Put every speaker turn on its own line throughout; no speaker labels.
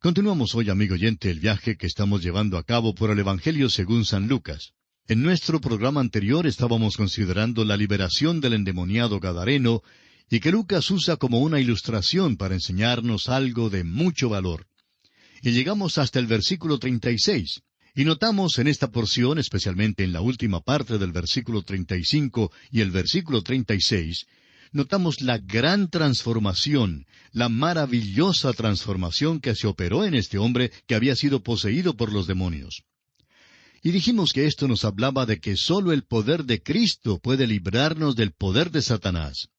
Continuamos hoy, amigo oyente, el viaje que estamos llevando a cabo por el Evangelio según San Lucas. En nuestro programa anterior estábamos considerando la liberación del endemoniado gadareno, y que Lucas usa como una ilustración para enseñarnos algo de mucho valor. Y llegamos hasta el versículo 36, y notamos en esta porción, especialmente en la última parte del versículo 35 y el versículo 36, notamos la gran transformación, la maravillosa transformación que se operó en este hombre que había sido poseído por los demonios. Y dijimos que esto nos hablaba de que sólo el poder de Cristo puede librarnos del poder de Satanás.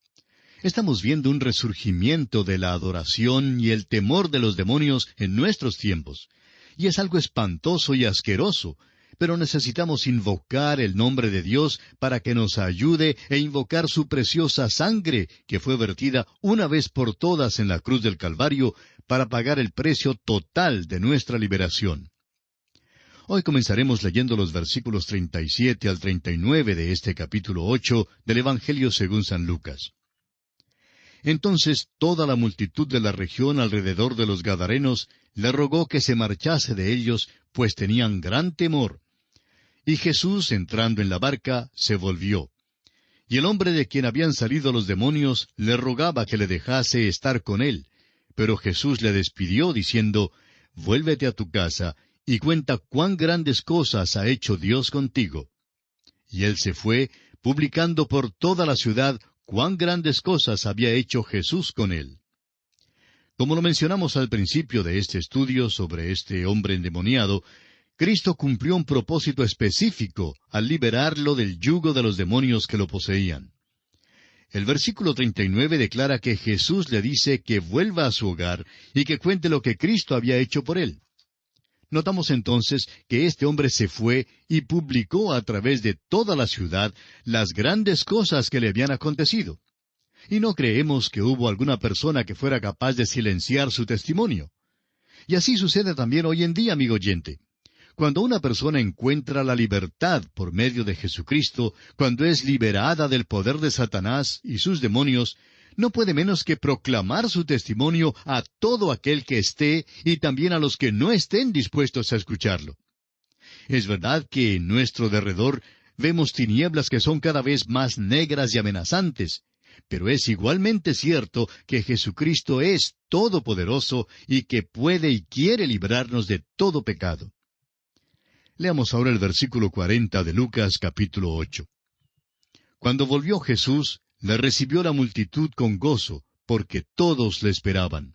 Estamos viendo un resurgimiento de la adoración y el temor de los demonios en nuestros tiempos. Y es algo espantoso y asqueroso, pero necesitamos invocar el nombre de Dios para que nos ayude e invocar su preciosa sangre que fue vertida una vez por todas en la cruz del Calvario para pagar el precio total de nuestra liberación. Hoy comenzaremos leyendo los versículos 37 al 39 de este capítulo 8 del Evangelio según San Lucas. Entonces toda la multitud de la región alrededor de los Gadarenos le rogó que se marchase de ellos, pues tenían gran temor. Y Jesús, entrando en la barca, se volvió. Y el hombre de quien habían salido los demonios le rogaba que le dejase estar con él. Pero Jesús le despidió, diciendo, «Vuélvete a tu casa, y cuenta cuán grandes cosas ha hecho Dios contigo». Y él se fue, publicando por toda la ciudad cuán grandes cosas había hecho Jesús con él. Como lo mencionamos al principio de este estudio sobre este hombre endemoniado, Cristo cumplió un propósito específico al liberarlo del yugo de los demonios que lo poseían. El versículo 39 declara que Jesús le dice que vuelva a su hogar y que cuente lo que Cristo había hecho por él. Notamos entonces que este hombre se fue y publicó a través de toda la ciudad las grandes cosas que le habían acontecido. Y no creemos que hubo alguna persona que fuera capaz de silenciar su testimonio. Y así sucede también hoy en día, amigo oyente. Cuando una persona encuentra la libertad por medio de Jesucristo, cuando es liberada del poder de Satanás y sus demonios, no puede menos que proclamar su testimonio a todo aquel que esté y también a los que no estén dispuestos a escucharlo. Es verdad que en nuestro derredor vemos tinieblas que son cada vez más negras y amenazantes, pero es igualmente cierto que Jesucristo es todopoderoso y que puede y quiere librarnos de todo pecado. Leamos ahora el versículo 40 de Lucas capítulo 8. Cuando volvió Jesús, le recibió la multitud con gozo, porque todos le esperaban.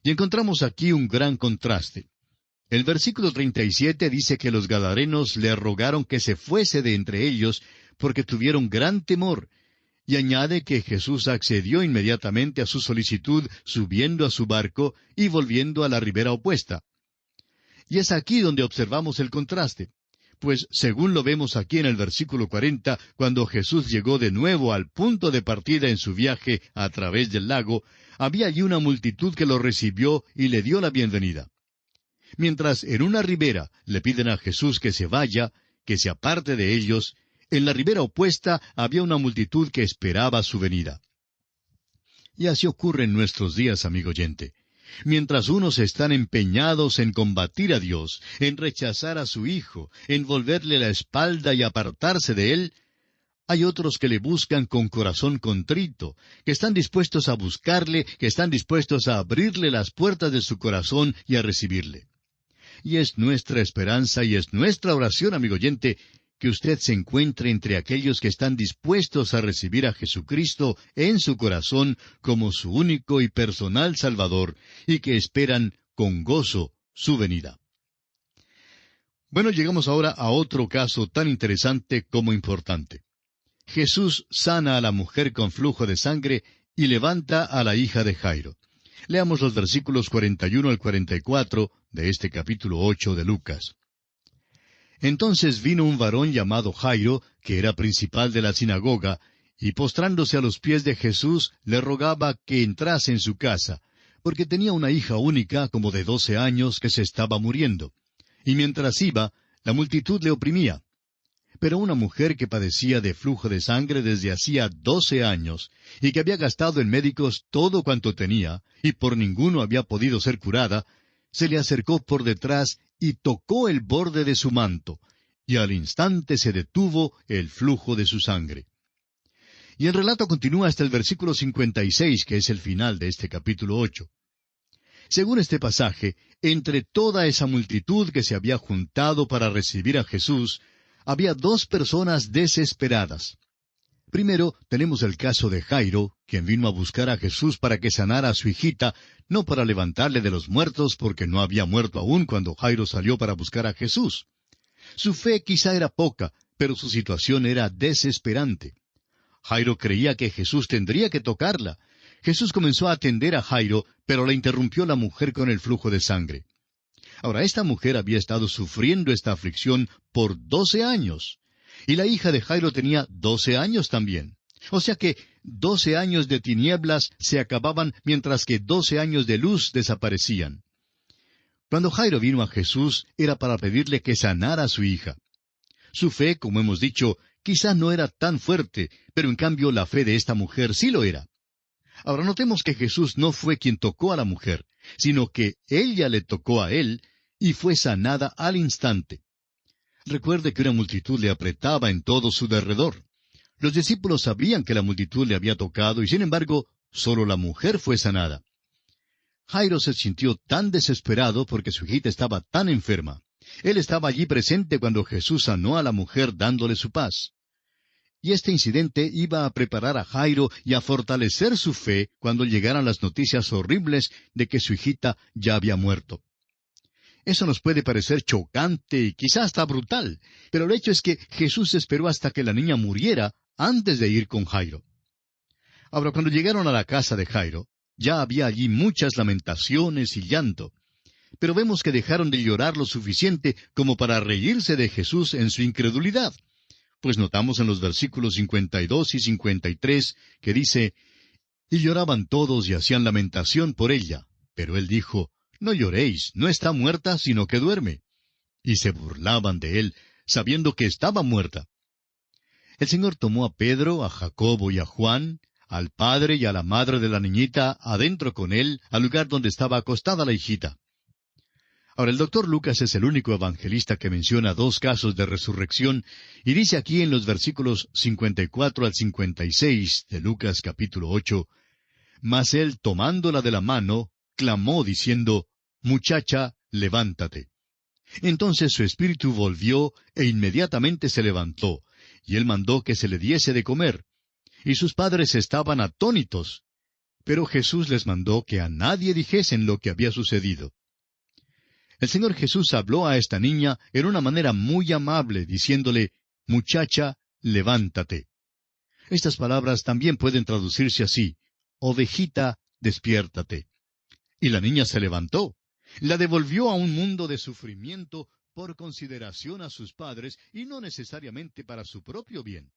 Y encontramos aquí un gran contraste. El versículo 37 dice que los gadarenos le rogaron que se fuese de entre ellos, porque tuvieron gran temor, y añade que Jesús accedió inmediatamente a su solicitud, subiendo a su barco y volviendo a la ribera opuesta. Y es aquí donde observamos el contraste. Pues, según lo vemos aquí en el versículo 40, cuando Jesús llegó de nuevo al punto de partida en su viaje a través del lago, había allí una multitud que lo recibió y le dio la bienvenida. Mientras en una ribera le piden a Jesús que se vaya, que se aparte de ellos, en la ribera opuesta había una multitud que esperaba su venida. Y así ocurre en nuestros días, amigo oyente. Mientras unos están empeñados en combatir a Dios, en rechazar a su Hijo, en volverle la espalda y apartarse de Él, hay otros que le buscan con corazón contrito, que están dispuestos a buscarle, que están dispuestos a abrirle las puertas de su corazón y a recibirle. Y es nuestra esperanza y es nuestra oración, amigo oyente, que usted se encuentre entre aquellos que están dispuestos a recibir a Jesucristo en su corazón como su único y personal Salvador, y que esperan con gozo su venida. Bueno, llegamos ahora a otro caso tan interesante como importante. Jesús sana a la mujer con flujo de sangre y levanta a la hija de Jairo. Leamos los versículos 41 al 44 de este capítulo 8 de Lucas. Entonces vino un varón llamado Jairo, que era principal de la sinagoga, y postrándose a los pies de Jesús, le rogaba que entrase en su casa, porque tenía una hija única como de 12 años que se estaba muriendo. Y mientras iba, la multitud le oprimía. Pero una mujer que padecía de flujo de sangre desde hacía 12 años, y que había gastado en médicos todo cuanto tenía, y por ninguno había podido ser curada, se le acercó por detrás y tocó el borde de su manto, y al instante se detuvo el flujo de su sangre. Y el relato continúa hasta el versículo 56, que es el final de este capítulo 8. Según este pasaje, entre toda esa multitud que se había juntado para recibir a Jesús, había dos personas desesperadas. Primero, tenemos el caso de Jairo, quien vino a buscar a Jesús para que sanara a su hijita, no para levantarle de los muertos, porque no había muerto aún cuando Jairo salió para buscar a Jesús. Su fe quizá era poca, pero su situación era desesperante. Jairo creía que Jesús tendría que tocarla. Jesús comenzó a atender a Jairo, pero le interrumpió la mujer con el flujo de sangre. Ahora, esta mujer había estado sufriendo esta aflicción por 12 años. Y la hija de Jairo tenía 12 años también. O sea que 12 años de tinieblas se acababan mientras que 12 años de luz desaparecían. Cuando Jairo vino a Jesús era para pedirle que sanara a su hija. Su fe, como hemos dicho, quizás no era tan fuerte, pero en cambio la fe de esta mujer sí lo era. Ahora notemos que Jesús no fue quien tocó a la mujer, sino que ella le tocó a él y fue sanada al instante. Recuerde que una multitud le apretaba en todo su derredor. Los discípulos sabían que la multitud le había tocado y sin embargo, solo la mujer fue sanada. Jairo se sintió tan desesperado porque su hijita estaba tan enferma. Él estaba allí presente cuando Jesús sanó a la mujer dándole su paz. Y este incidente iba a preparar a Jairo y a fortalecer su fe cuando llegaran las noticias horribles de que su hijita ya había muerto. Eso nos puede parecer chocante y quizás hasta brutal, pero el hecho es que Jesús esperó hasta que la niña muriera antes de ir con Jairo. Ahora, cuando llegaron a la casa de Jairo, ya había allí muchas lamentaciones y llanto, pero vemos que dejaron de llorar lo suficiente como para reírse de Jesús en su incredulidad. Pues notamos en los versículos 52 y 53 que dice, «Y lloraban todos y hacían lamentación por ella. Pero él dijo, no lloréis, no está muerta, sino que duerme». Y se burlaban de él, sabiendo que estaba muerta. El Señor tomó a Pedro, a Jacobo y a Juan, al padre y a la madre de la niñita, adentro con él, al lugar donde estaba acostada la hijita. Ahora, el doctor Lucas es el único evangelista que menciona dos casos de resurrección, y dice aquí en los versículos 54 al 56 de Lucas capítulo 8, «Mas él, tomándola de la mano, clamó diciendo, Muchacha, levántate. Entonces su espíritu volvió, e inmediatamente se levantó, y él mandó que se le diese de comer. Y sus padres estaban atónitos. Pero Jesús les mandó que a nadie dijesen lo que había sucedido. El Señor Jesús habló a esta niña en una manera muy amable, diciéndole, Muchacha, levántate. Estas palabras también pueden traducirse así, Ovejita, despiértate. Y la niña se levantó. La devolvió a un mundo de sufrimiento por consideración a sus padres y no necesariamente para su propio bien.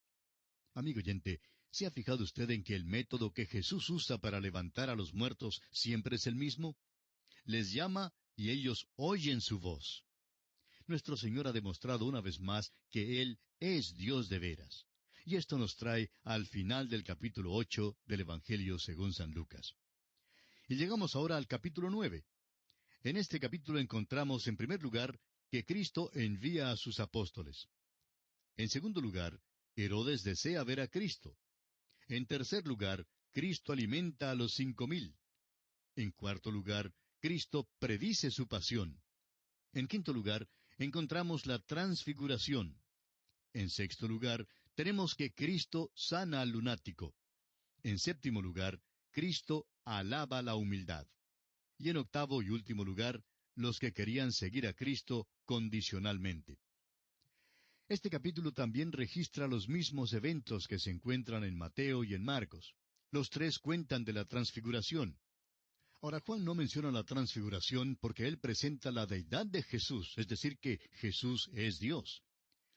Amigo oyente, ¿se ha fijado usted en que el método que Jesús usa para levantar a los muertos siempre es el mismo? Les llama y ellos oyen su voz. Nuestro Señor ha demostrado una vez más que Él es Dios de veras. Y esto nos trae al final del capítulo 8 del Evangelio según San Lucas. Y llegamos ahora al capítulo 9. En este capítulo encontramos, en primer lugar, que Cristo envía a sus apóstoles. En segundo lugar, Herodes desea ver a Cristo. En tercer lugar, Cristo alimenta a los 5,000. En cuarto lugar, Cristo predice su pasión. En quinto lugar, encontramos la transfiguración. En sexto lugar, tenemos que Cristo sana al lunático. En séptimo lugar, Cristo alaba la humildad. Y en octavo y último lugar, los que querían seguir a Cristo condicionalmente. Este capítulo también registra los mismos eventos que se encuentran en Mateo y en Marcos. Los tres cuentan de la transfiguración. Ahora, Juan no menciona la transfiguración porque él presenta la deidad de Jesús, es decir, que Jesús es Dios.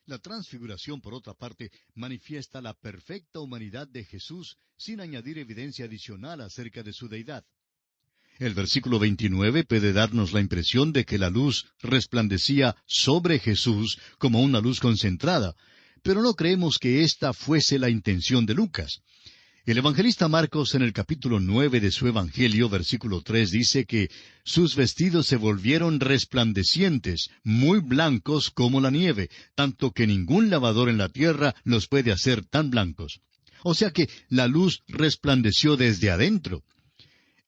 La transfiguración, por otra parte, manifiesta la perfecta humanidad de Jesús sin añadir evidencia adicional acerca de su deidad. El versículo 29 puede darnos la impresión de que la luz resplandecía sobre Jesús como una luz concentrada, pero no creemos que esta fuese la intención de Lucas. El evangelista Marcos en el capítulo 9 de su Evangelio, versículo 3, dice que sus vestidos se volvieron resplandecientes, muy blancos como la nieve, tanto que ningún lavador en la tierra los puede hacer tan blancos. O sea que la luz resplandeció desde adentro.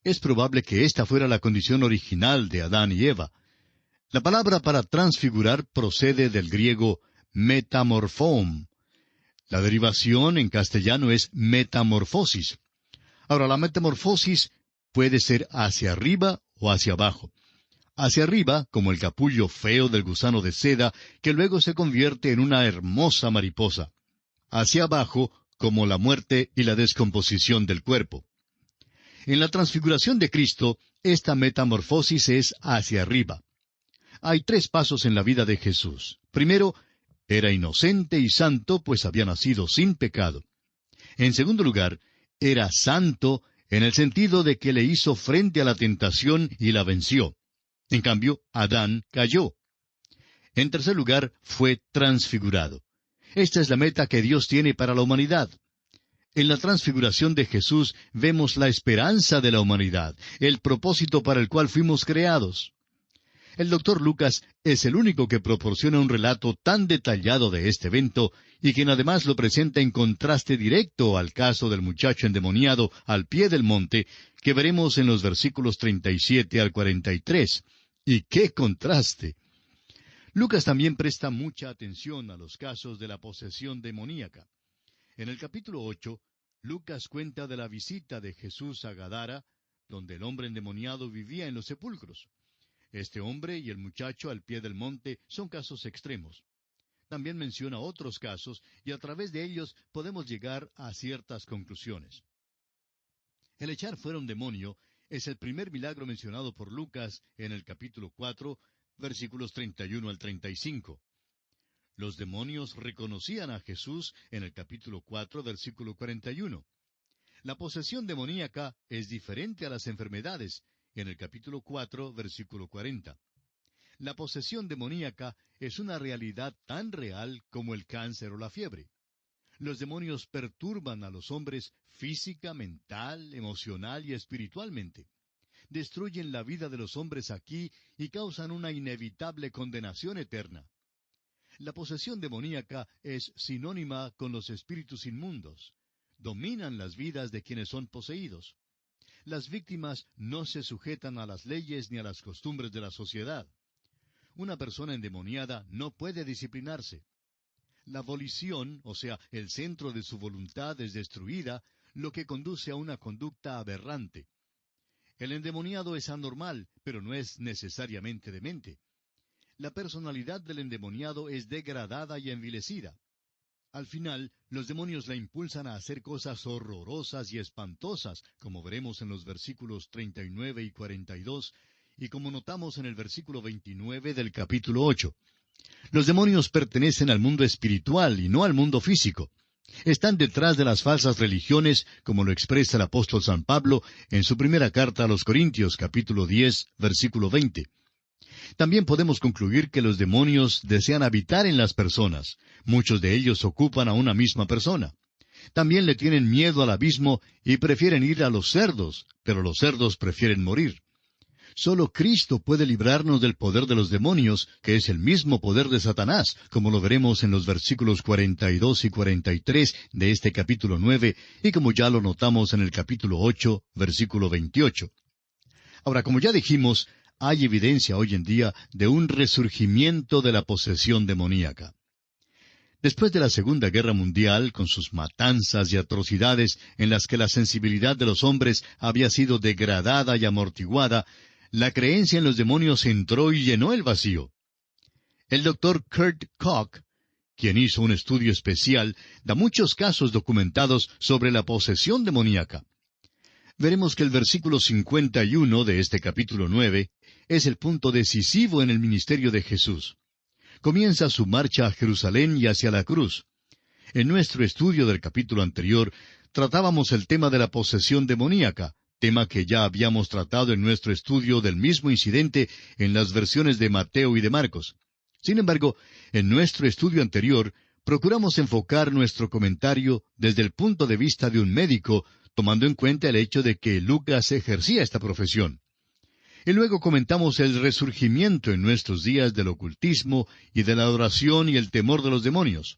Es probable que esta fuera la condición original de Adán y Eva. La palabra para transfigurar procede del griego metamorphom. La derivación en castellano es metamorfosis. Ahora, la metamorfosis puede ser hacia arriba o hacia abajo. Hacia arriba, como el capullo feo del gusano de seda, que luego se convierte en una hermosa mariposa. Hacia abajo, como la muerte y la descomposición del cuerpo. En la transfiguración de Cristo, esta metamorfosis es hacia arriba. Hay 3 pasos en la vida de Jesús. Primero, era inocente y santo, pues había nacido sin pecado. En segundo lugar, era santo en el sentido de que le hizo frente a la tentación y la venció. En cambio, Adán cayó. En tercer lugar, fue transfigurado. Esta es la meta que Dios tiene para la humanidad. En la transfiguración de Jesús vemos la esperanza de la humanidad, el propósito para el cual fuimos creados. El Dr. Lucas es el único que proporciona un relato tan detallado de este evento y quien además lo presenta en contraste directo al caso del muchacho endemoniado al pie del monte, que veremos en los versículos 37 al 43. ¡Y qué contraste! Lucas también presta mucha atención a los casos de la posesión demoníaca. En el capítulo 8, Lucas cuenta de la visita de Jesús a Gadara, donde el hombre endemoniado vivía en los sepulcros. Este hombre y el muchacho al pie del monte son casos extremos. También menciona otros casos, y a través de ellos podemos llegar a ciertas conclusiones. El echar fuera un demonio es el primer milagro mencionado por Lucas en el capítulo 4, versículos 31 al 35. Los demonios reconocían a Jesús en el capítulo 4, versículo 41. La posesión demoníaca es diferente a las enfermedades, en el capítulo 4, versículo 40. La posesión demoníaca es una realidad tan real como el cáncer o la fiebre. Los demonios perturban a los hombres física, mental, emocional y espiritualmente. Destruyen la vida de los hombres aquí y causan una inevitable condenación eterna. La posesión demoníaca es sinónima con los espíritus inmundos. Dominan las vidas de quienes son poseídos. Las víctimas no se sujetan a las leyes ni a las costumbres de la sociedad. Una persona endemoniada no puede disciplinarse. La volición, o sea, el centro de su voluntad, es destruida, lo que conduce a una conducta aberrante. El endemoniado es anormal, pero no es necesariamente demente. La personalidad del endemoniado es degradada y envilecida. Al final, los demonios la impulsan a hacer cosas horrorosas y espantosas, como veremos en los versículos 39 y 42, y como notamos en el versículo 29 del capítulo 8. Los demonios pertenecen al mundo espiritual y no al mundo físico. Están detrás de las falsas religiones, como lo expresa el apóstol San Pablo en su primera carta a los Corintios, capítulo 10, versículo 20. También podemos concluir que los demonios desean habitar en las personas. Muchos de ellos ocupan a una misma persona. También le tienen miedo al abismo y prefieren ir a los cerdos, pero los cerdos prefieren morir. Solo Cristo puede librarnos del poder de los demonios, que es el mismo poder de Satanás, como lo veremos en los versículos 42 y 43 de este capítulo 9, y como ya lo notamos en el capítulo 8, versículo 28. Ahora, como ya dijimos, hay evidencia hoy en día de un resurgimiento de la posesión demoníaca. Después de la Segunda Guerra Mundial, con sus matanzas y atrocidades en las que la sensibilidad de los hombres había sido degradada y amortiguada, la creencia en los demonios entró y llenó el vacío. El doctor Kurt Koch, quien hizo un estudio especial, da muchos casos documentados sobre la posesión demoníaca. Veremos que el versículo 51 de este capítulo 9 es el punto decisivo en el ministerio de Jesús. Comienza su marcha a Jerusalén y hacia la cruz. En nuestro estudio del capítulo anterior, tratábamos el tema de la posesión demoníaca, tema que ya habíamos tratado en nuestro estudio del mismo incidente en las versiones de Mateo y de Marcos. Sin embargo, en nuestro estudio anterior, procuramos enfocar nuestro comentario desde el punto de vista de un médico, tomando en cuenta el hecho de que Lucas ejercía esta profesión. Y luego comentamos el resurgimiento en nuestros días del ocultismo y de la adoración y el temor de los demonios.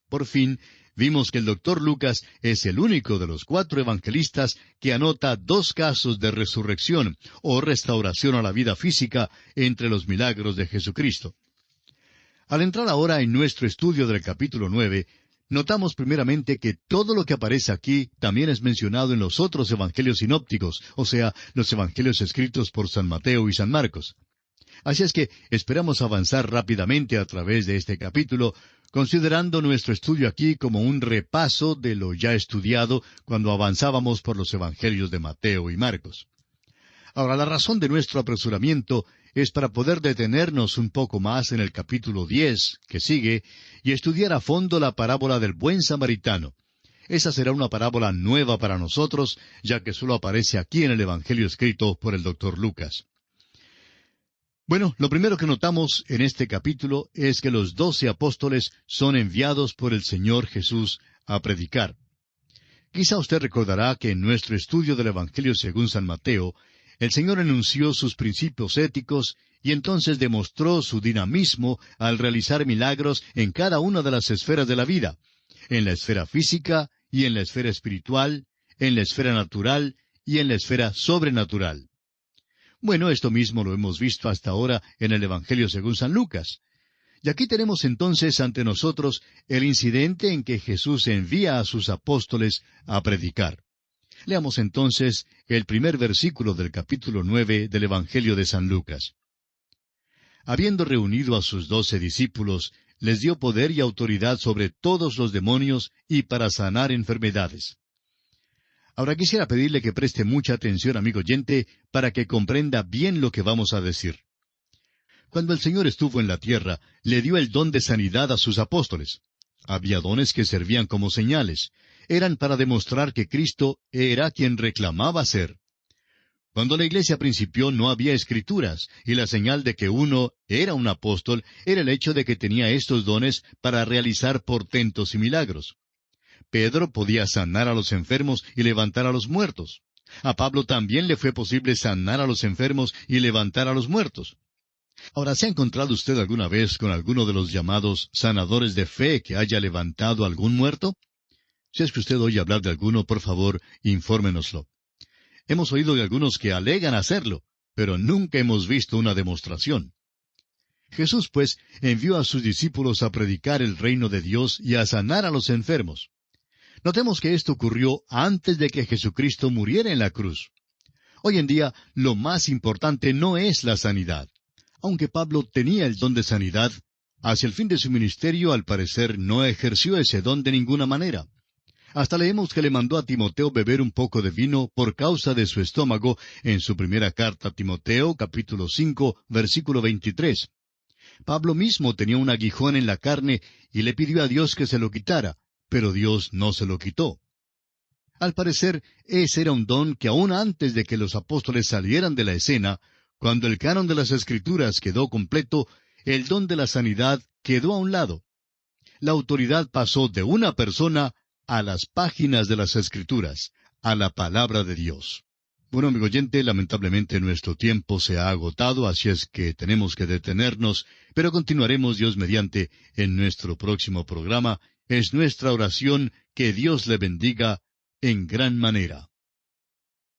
Por fin, vimos que el Dr. Lucas es el único de los 4 evangelistas que anota 2 casos de resurrección o restauración a la vida física entre los milagros de Jesucristo. Al entrar ahora en nuestro estudio del capítulo 9, notamos primeramente que todo lo que aparece aquí también es mencionado en los otros evangelios sinópticos, o sea, los evangelios escritos por San Mateo y San Marcos. Así es que esperamos avanzar rápidamente a través de este capítulo, considerando nuestro estudio aquí como un repaso de lo ya estudiado cuando avanzábamos por los evangelios de Mateo y Marcos. Ahora, la razón de nuestro apresuramiento es para poder detenernos un poco más en el capítulo 10, que sigue, y estudiar a fondo la parábola del buen samaritano. Esa será una parábola nueva para nosotros, ya que solo aparece aquí en el evangelio escrito por el Dr. Lucas. Bueno, lo primero que notamos en este capítulo es que los 12 apóstoles son enviados por el Señor Jesús a predicar. Quizá usted recordará que en nuestro estudio del Evangelio según San Mateo, el Señor enunció sus principios éticos y entonces demostró su dinamismo al realizar milagros en cada una de las esferas de la vida, en la esfera física y en la esfera espiritual, en la esfera natural y en la esfera sobrenatural. Bueno, esto mismo lo hemos visto hasta ahora en el Evangelio según San Lucas. Y aquí tenemos entonces ante nosotros el incidente en que Jesús envía a sus apóstoles a predicar. Leamos entonces el primer versículo del capítulo 9 del Evangelio de San Lucas. Habiendo reunido a sus 12 discípulos, les dio poder y autoridad sobre todos los demonios y para sanar enfermedades. Ahora quisiera pedirle que preste mucha atención, amigo oyente, para que comprenda bien lo que vamos a decir. Cuando el Señor estuvo en la tierra, le dio el don de sanidad a sus apóstoles. Había dones que servían como señales. Eran para demostrar que Cristo era quien reclamaba ser. Cuando la iglesia principió no había escrituras, y la señal de que uno era un apóstol era el hecho de que tenía estos dones para realizar portentos y milagros. Pedro podía sanar a los enfermos y levantar a los muertos. A Pablo también le fue posible sanar a los enfermos y levantar a los muertos. Ahora, ¿se ha encontrado usted alguna vez con alguno de los llamados sanadores de fe que haya levantado algún muerto? Si es que usted oye hablar de alguno, por favor, infórmenoslo. Hemos oído de algunos que alegan hacerlo, pero nunca hemos visto una demostración. Jesús, pues, envió a sus discípulos a predicar el reino de Dios y a sanar a los enfermos. Notemos que esto ocurrió antes de que Jesucristo muriera en la cruz. Hoy en día, lo más importante no es la sanidad. Aunque Pablo tenía el don de sanidad, hacia el fin de su ministerio, al parecer, no ejerció ese don de ninguna manera. Hasta leemos que le mandó a Timoteo beber un poco de vino por causa de su estómago en su primera carta a Timoteo, capítulo 5, versículo 23. Pablo mismo tenía un aguijón en la carne y le pidió a Dios que se lo quitara, pero Dios no se lo quitó. Al parecer, ese era un don que aún antes de que los apóstoles salieran de la escena, cuando el canon de las Escrituras quedó completo, el don de la sanidad quedó a un lado. La autoridad pasó de una persona a las páginas de las Escrituras, a la palabra de Dios. Bueno, amigo oyente, lamentablemente nuestro tiempo se ha agotado, así es que tenemos que detenernos, pero continuaremos, Dios mediante, en nuestro próximo programa. Es nuestra oración que Dios le bendiga en gran manera.